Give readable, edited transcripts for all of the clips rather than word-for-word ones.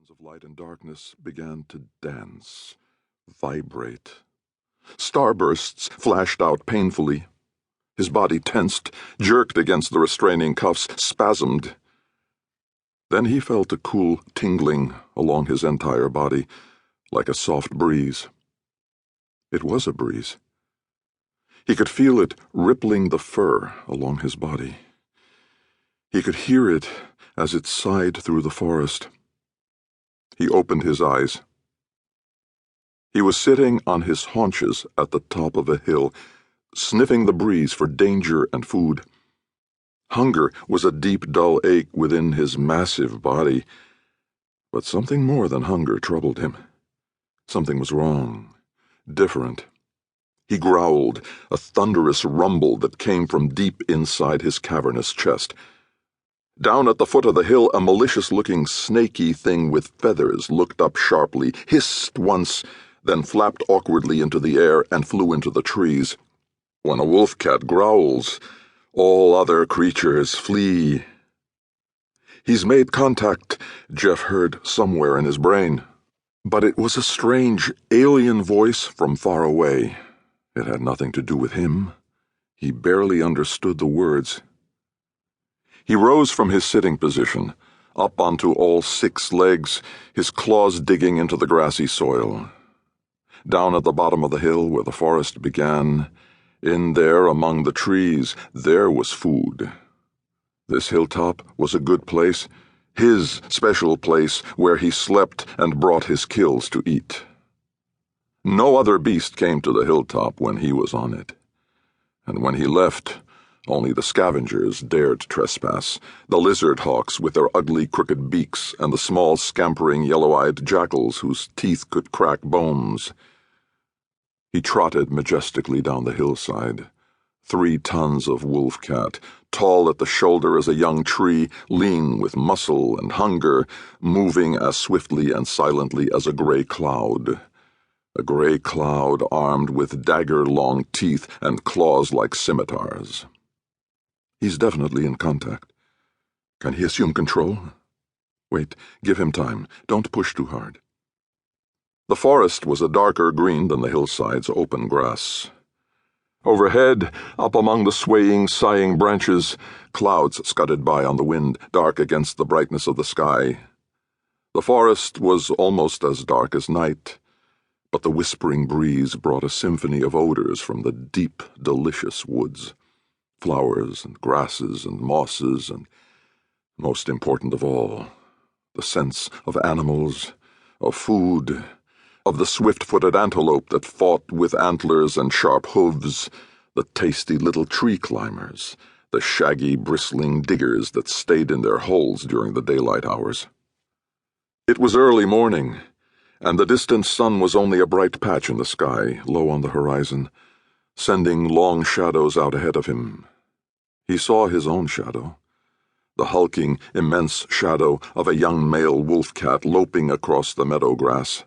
Patterns of light and darkness began to dance, vibrate. Starbursts flashed out painfully. His body tensed, jerked against the restraining cuffs, spasmed. Then he felt a cool tingling along his entire body, like a soft breeze. It was a breeze. He could feel it rippling the fur along his body. He could hear it as it sighed through the forest. He opened his eyes. He was sitting on his haunches at the top of a hill, sniffing the breeze for danger and food. Hunger was a deep, dull ache within his massive body, but something more than hunger troubled him. Something was wrong, different. He growled, a thunderous rumble that came from deep inside his cavernous chest. Down at the foot of the hill, a malicious-looking snaky thing with feathers looked up sharply, hissed once, then flapped awkwardly into the air and flew into the trees. When a wolf-cat growls, all other creatures flee. "He's made contact," Jeff heard somewhere in his brain. But it was a strange, alien voice from far away. It had nothing to do with him. He barely understood the words. He rose from his sitting position, up onto all 6 legs, his claws digging into the grassy soil. Down at the bottom of the hill where the forest began, in there among the trees, there was food. This hilltop was a good place, his special place where he slept and brought his kills to eat. No other beast came to the hilltop when he was on it. And when he left, only the scavengers dared trespass, the lizard hawks with their ugly crooked beaks and the small scampering yellow-eyed jackals whose teeth could crack bones. He trotted majestically down the hillside. 3 tons of wolf-cat, tall at the shoulder as a young tree, lean with muscle and hunger, moving as swiftly and silently as a gray cloud. A gray cloud armed with dagger-long teeth and claws like scimitars. He's definitely in contact. Can he assume control? Wait, give him time. Don't push too hard. The forest was a darker green than the hillside's open grass. Overhead, up among the swaying, sighing branches, clouds scudded by on the wind, dark against the brightness of the sky. The forest was almost as dark as night, but the whispering breeze brought a symphony of odors from the deep, delicious woods. Flowers and grasses and mosses and, most important of all, the scents of animals, of food, of the swift-footed antelope that fought with antlers and sharp hooves, the tasty little tree climbers, the shaggy, bristling diggers that stayed in their holes during the daylight hours. It was early morning, and the distant sun was only a bright patch in the sky, low on the horizon, sending long shadows out ahead of him. He saw his own shadow, the hulking, immense shadow of a young male wolf-cat loping across the meadow grass.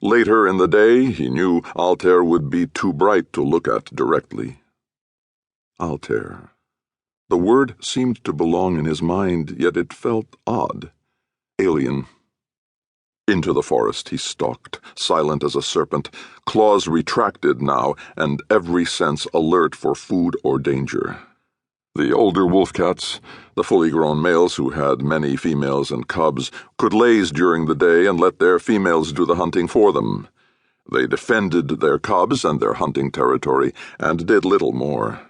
Later in the day, he knew Altair would be too bright to look at directly. Altair. The word seemed to belong in his mind, yet it felt odd, alien. Into the forest he stalked, silent as a serpent, claws retracted now, and every sense alert for food or danger. The older wolf-cats, the fully grown males who had many females and cubs, could laze during the day and let their females do the hunting for them. They defended their cubs and their hunting territory, and did little more.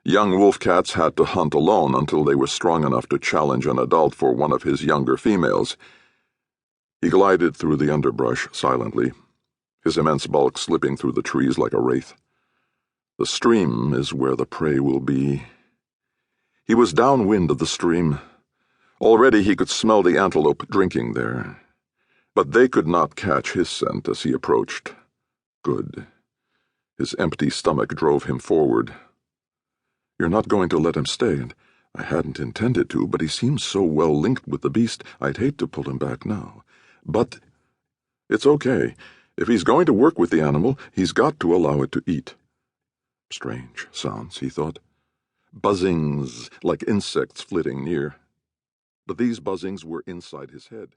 Young wolf-cats had to hunt alone until they were strong enough to challenge an adult for one of his younger females. He glided through the underbrush silently, his immense bulk slipping through the trees like a wraith. The stream is where the prey will be. He was downwind of the stream. Already he could smell the antelope drinking there. But they could not catch his scent as he approached. Good. His empty stomach drove him forward. "You're not going to let him stay, and I hadn't intended to, but he seems so well linked with the beast, I'd hate to pull him back now. But it's okay. If he's going to work with the animal, he's got to allow it to eat." Strange sounds, he thought. Buzzings, like insects flitting near. But these buzzings were inside his head.